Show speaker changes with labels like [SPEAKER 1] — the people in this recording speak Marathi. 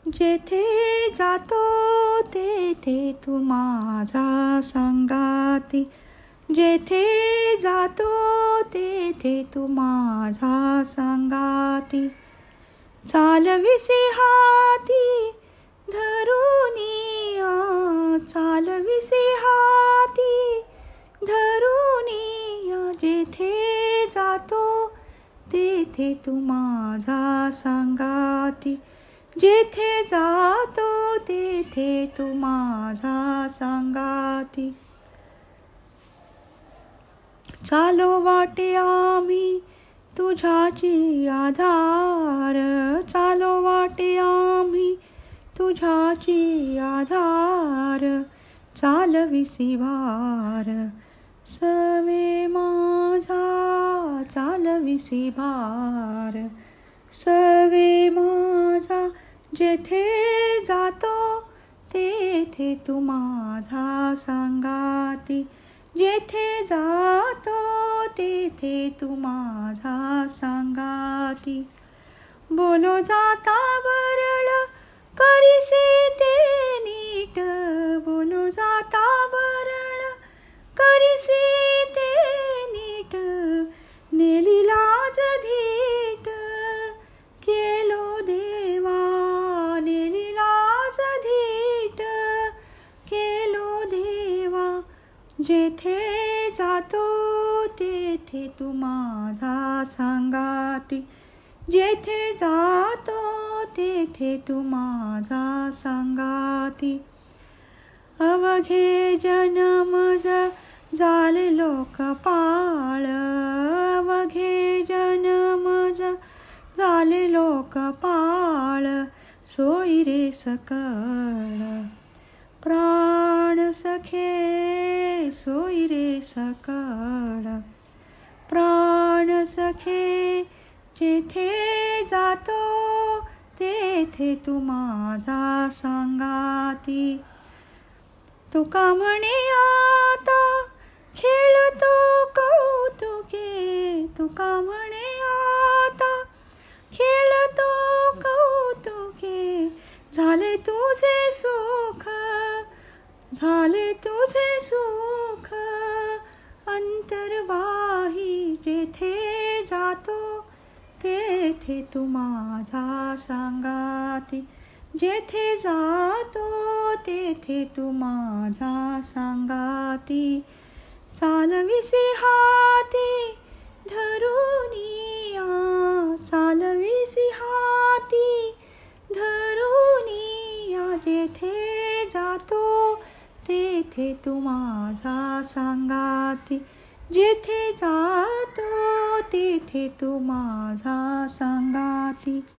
[SPEAKER 1] जेथे जातो तेथे तू माझा संगाती. जेथे जातो तेथे तू माझा संगाती. चालविसी हाती धरुनिया, चालविसी हाती धरुनिया. जेथे जातो तेथे तू माझा संगाती. जेथे जातो तेथे तू माझा संगाती. चालो वाटे आम्ही तुझ्याची आधार, चालो वाटे आम्ही तुझ्याची आधार. चालविसी भार सवे माझा, चालविसी भार सवे माझा. जेथे जातो तेथे तू माझा संगाती. जेथे जातो तेथे तू माझा संगाती. बोलो जाता वरळ करीसी ते नीट, बोलो जाता वरळ करीसी ते नीट. नेली लाज धीट केलो देवा, नेली लाज धीट केलो देवा. जेथे जातो तेथे तू माझा संगाती. जेथे जातो तेथे तू माझा संगाती. अवघे जन्म झालेलो कपाळ, अवघे जन्म झालेलो कपाळ. सोयी रे सकळ प्राण सखे, सोयी रे सकळ प्राण सखे. जेथे जातो तेथे तू माझा संगाती. तुका म्हणे आता खेळतो कौतुके, तुका म्हणे आता खेळतो कौतुके. झाले तुझे सुख, झाले तुझे सुख अंतर्वाही. जेथे जातो तेथे तू माझा संगाती. जेथे जातो तेथे तू माझा संगाती. चालविसी हाती धरुनिया, चालविसी हाती धरुनिया. जेथे जातो तेथे तू माझा संगाती. जेथे जातो तेथे तू माझा संगाती.